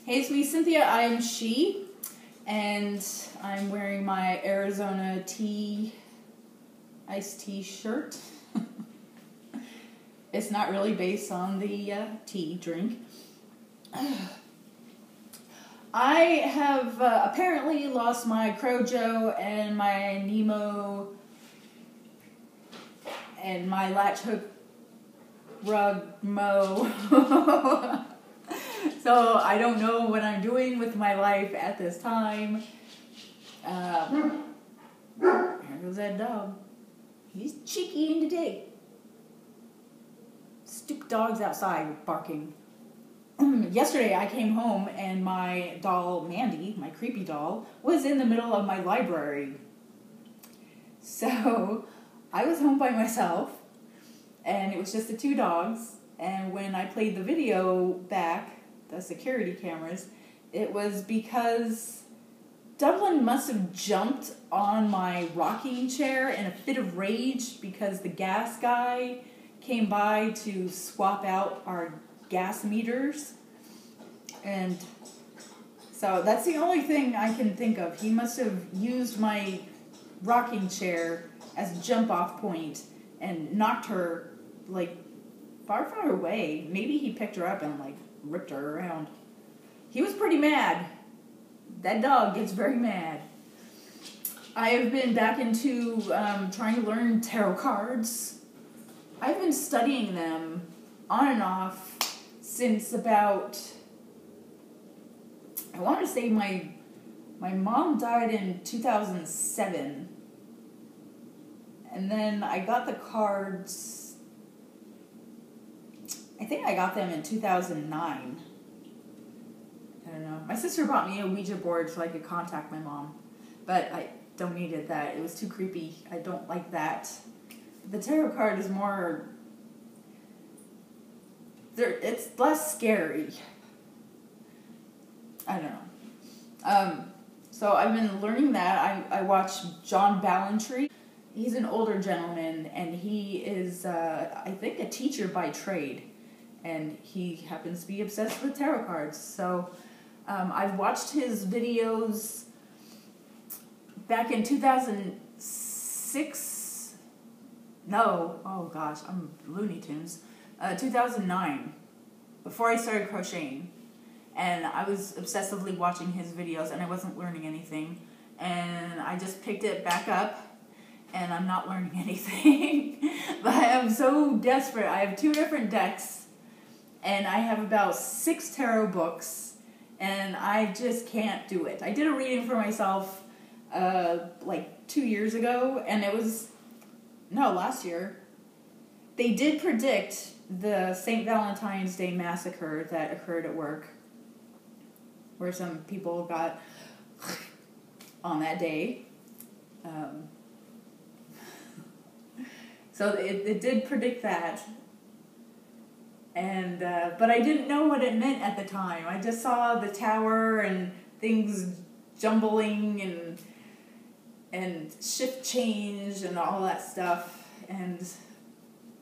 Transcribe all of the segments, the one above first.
Hey, it's me, Cynthia. I'm she, and I'm wearing my Arizona iced tea shirt. It's not really based on the tea drink. I have apparently lost my Crojo and my Nemo and my latch hook rug mo. So I don't know what I'm doing with my life at this time. Here goes that dog. He's cheeky in today. Stupid dog's outside barking. Yesterday I came home and my doll, Mandy, my creepy doll, was in the middle of my library. So I was home by myself and it was just the two dogs. And when I played the video back, the security cameras, it was because Dublin must have jumped on my rocking chair in a fit of rage because the gas guy came by to swap out our gas meters. And so that's the only thing I can think of. He must have used my rocking chair as a jump off point and knocked her like far away. Maybe he picked her up and like ripped her around. He was pretty mad. That dog gets very mad. I have been back into trying to learn tarot cards. I've been studying them on and off since about, I want to say my mom died in 2007. And then I got the cards, I think I got them in 2009. I don't know. My sister bought me a Ouija board so I could contact my mom. But I donated that. It was too creepy. I don't like that. The tarot card is more... it's less scary. I don't know. So I've been learning that. I watched John Ballantree. He's an older gentleman, and he is, I think, a teacher by trade. And he happens to be obsessed with tarot cards. So I've watched his videos back in 2006. No, oh gosh, I'm Looney Tunes. 2009, before I started crocheting. And I was obsessively watching his videos and I wasn't learning anything. And I just picked it back up and I'm not learning anything. But I'm so desperate. I have 2 different decks. And I have about 6 tarot books, and I just can't do it. I did a reading for myself, like 2 years ago, and it was, no, last year. They did predict the St. Valentine's Day massacre that occurred at work, where some people got on that day. So it did predict that. And but I didn't know what it meant at the time. I just saw the tower and things jumbling and shift change and all that stuff. And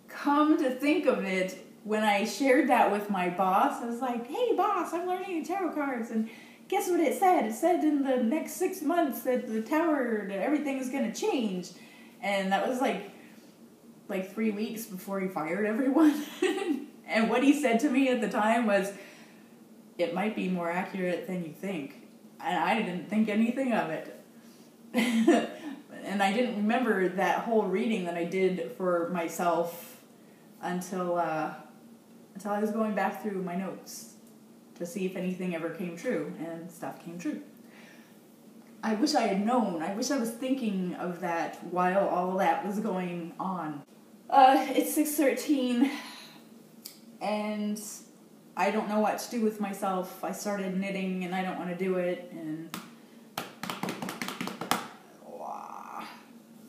come to think of it, when I shared that with my boss, I was like, "Hey boss, I'm learning tarot cards." And guess what it said? It said in the next 6 months that the tower, that everything is going to change. And that was like 3 weeks before he fired everyone. And what he said to me at the time was, "It might be more accurate than you think." And I didn't think anything of it. And I didn't remember that whole reading that I did for myself until I was going back through my notes to see if anything ever came true, and stuff came true. I wish I had known. I wish I was thinking of that while all that was going on. It's 6:13. And I don't know what to do with myself. I started knitting and I don't want to do it. And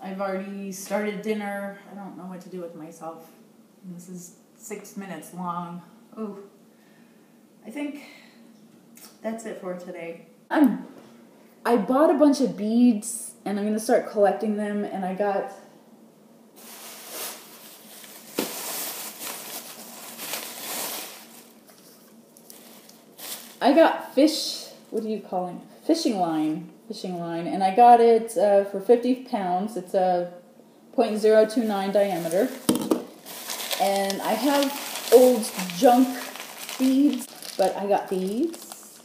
I've already started dinner. I don't know what to do with myself. And this is 6 minutes long. Oh, I think that's it for today. I bought a bunch of beads and I'm going to start collecting them. And I got... I got what do you call it? Fishing line, and I got it for 50 pounds. It's a 0.029 diameter. And I have old junk beads, but I got these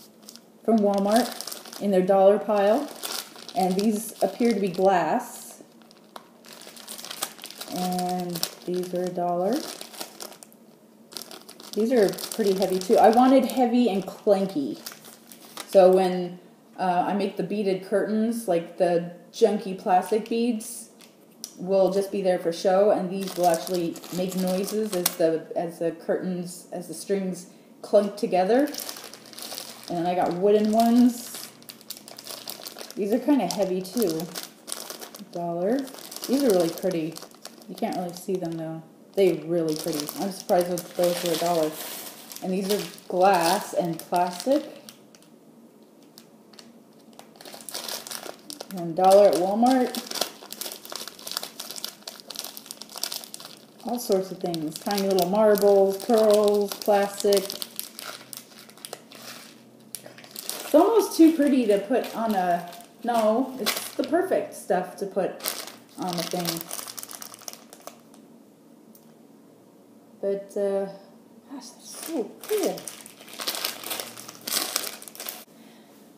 from Walmart in their dollar pile. And these appear to be glass. And these are $1. These are pretty heavy too. I wanted heavy and clanky. So when I make the beaded curtains, like the junky plastic beads will just be there for show, and these will actually make noises as the strings clunk together. And then I got wooden ones. These are kind of heavy too. $1. These are really pretty. You can't really see them though. They're really pretty. I'm surprised with those for $1. And these are glass and plastic. And $1 at Walmart. All sorts of things. Tiny little marbles, pearls, plastic. It's almost too pretty to put on a... No, it's the perfect stuff to put on a thing. But, gosh, that's so cool.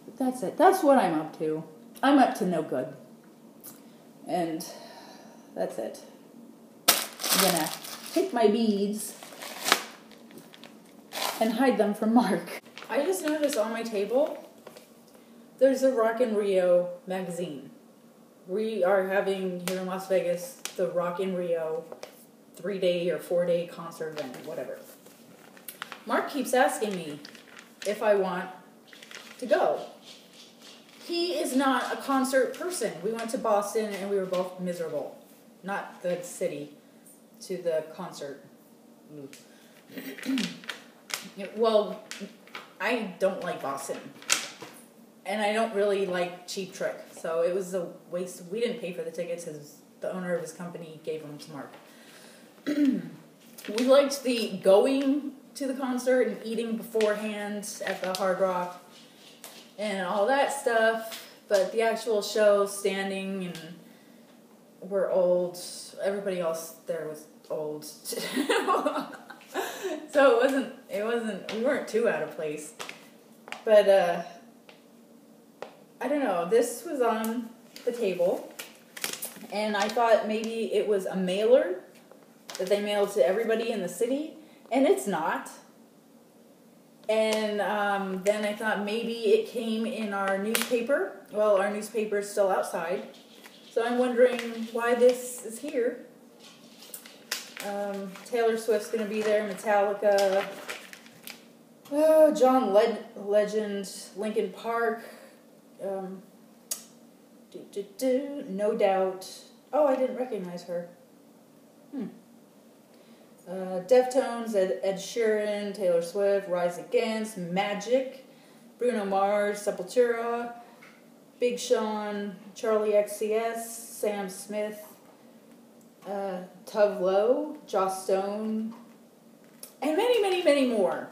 But that's it. That's what I'm up to. I'm up to no good. And that's it. I'm gonna take my beads and hide them from Mark. I just noticed on my table, there's a Rock in Rio magazine. We are having, here in Las Vegas, the Rock in Rio 3-day or 4-day concert event, whatever. Mark keeps asking me if I want to go. He is not a concert person. We went to Boston and we were both miserable. Not the city, to the concert. Well, I don't like Boston. And I don't really like Cheap Trick. So it was a waste. We didn't pay for the tickets because the owner of his company gave them to Mark. We liked the going to the concert and eating beforehand at the Hard Rock and all that stuff, but the actual show, standing, and we're old. Everybody else there was old. So it wasn't, we weren't too out of place. But, I don't know, this was on the table, and I thought maybe it was a mailer that they mailed to everybody in the city, and it's not. And then I thought maybe it came in our newspaper. Well, our newspaper is still outside, so I'm wondering why this is here. Taylor Swift's going to be there, Metallica, John Legend, Linkin Park, No Doubt. Oh, I didn't recognize her. Deftones, Ed Sheeran, Taylor Swift, Rise Against, Magic, Bruno Mars, Sepultura, Big Sean, Charlie XCX, Sam Smith, Tove Lo, Joss Stone, and many, many, many more.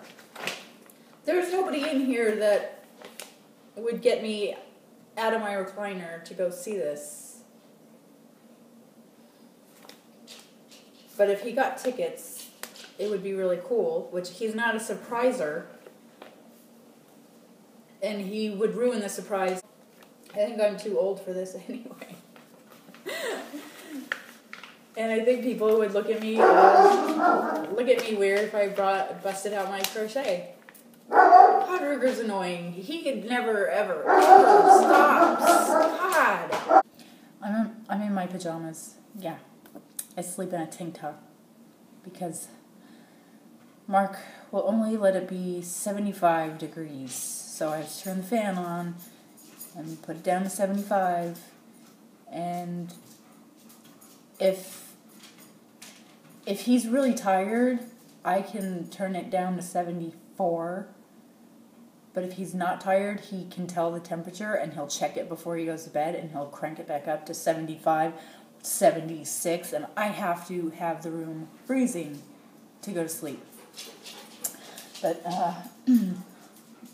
There's nobody in here that would get me out of my recliner to go see this. But if he got tickets, it would be really cool, which he's not a surpriser. And he would ruin the surprise. I think I'm too old for this anyway. And I think people would look at me weird if I busted out my crochet. Podrigger's annoying. He could never, ever stop. God. I'm in my pajamas. Yeah. I sleep in a tank top because Mark will only let it be 75 degrees. So I have to turn the fan on and put it down to 75. And if he's really tired, I can turn it down to 74. But if he's not tired, he can tell the temperature and he'll check it before he goes to bed and he'll crank it back up to 75. 76, and I have to have the room freezing to go to sleep. But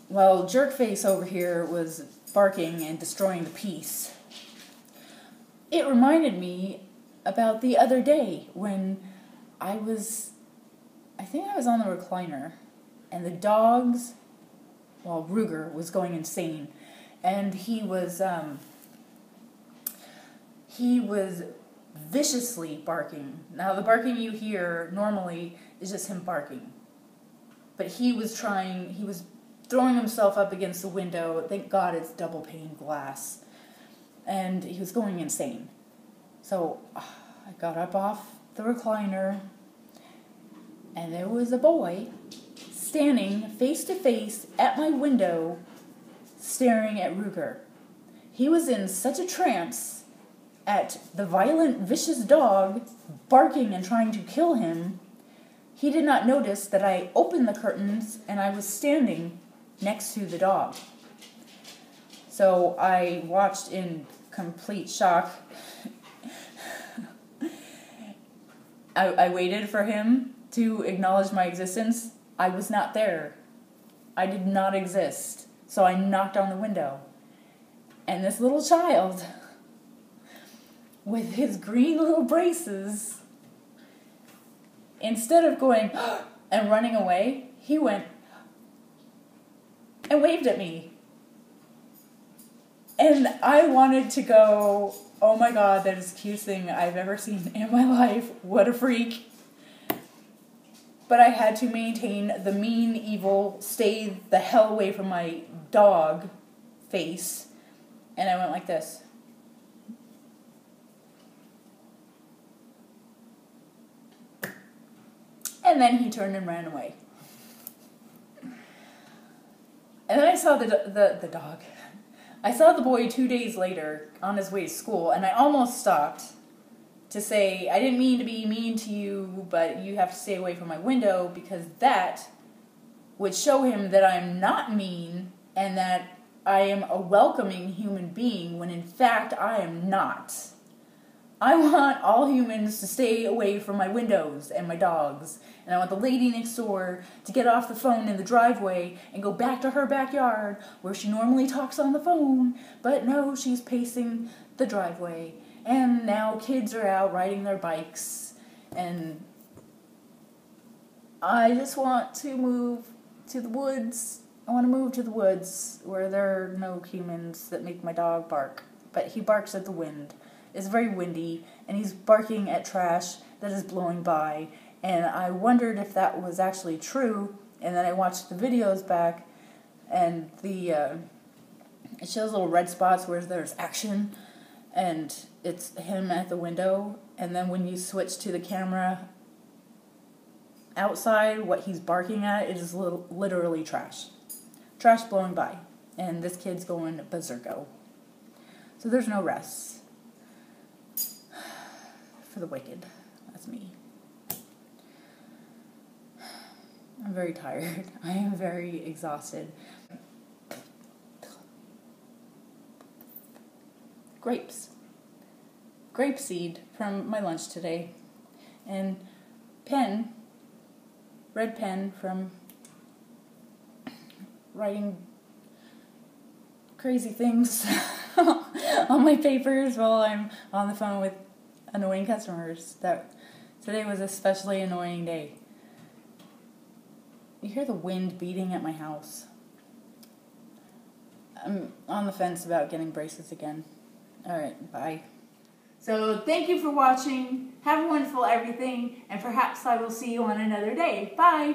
Well, Jerkface over here was barking and destroying the peace. It reminded me about the other day when I think I was on the recliner, and the dogs, well, Ruger was going insane, and he was viciously barking. Now, the barking you hear normally is just him barking, but he was throwing himself up against the window. Thank God it's double pane glass, and he was going insane. So I got up off the recliner, and there was a boy standing face to face at my window staring at Ruger. He was in such a trance at the violent, vicious dog barking and trying to kill him, he did not notice that I opened the curtains and I was standing next to the dog. So I watched in complete shock. I waited for him to acknowledge my existence. I was not there. I did not exist. So I knocked on the window. And this little child, with his green little braces, instead of going and running away, he went and waved at me. And I wanted to go, oh my God, that is the cutest thing I've ever seen in my life. What a freak. But I had to maintain the mean, evil, stay the hell away from my dog face. And I went like this. And then he turned and ran away. And then I saw the dog. I saw the boy 2 days later on his way to school, and I almost stopped to say, I didn't mean to be mean to you, but you have to stay away from my window, because that would show him that I'm not mean and that I am a welcoming human being, when in fact I am not. I want all humans to stay away from my windows and my dogs. And I want the lady next door to get off the phone in the driveway and go back to her backyard where she normally talks on the phone. But no, she's pacing the driveway. And now kids are out riding their bikes. And I just want to move to the woods. I want to move to the woods where there are no humans that make my dog bark. But he barks at the wind. It's very windy, and he's barking at trash that is blowing by. And I wondered if that was actually true, and then I watched the videos back, and it shows little red spots where there's action, and it's him at the window, and then when you switch to the camera outside, what he's barking at is literally trash. Trash blowing by, and this kid's going berserko. So there's no rest for the wicked. That's me. I'm very tired. I am very exhausted. Grapes. Grape seed from my lunch today. And pen. Red pen from writing crazy things on my papers while I'm on the phone with annoying customers. Today was an especially annoying day. You hear the wind beating at my house. I'm on the fence about getting braces again. Alright, bye. So thank you for watching. Have a wonderful everything, and perhaps I will see you on another day. Bye!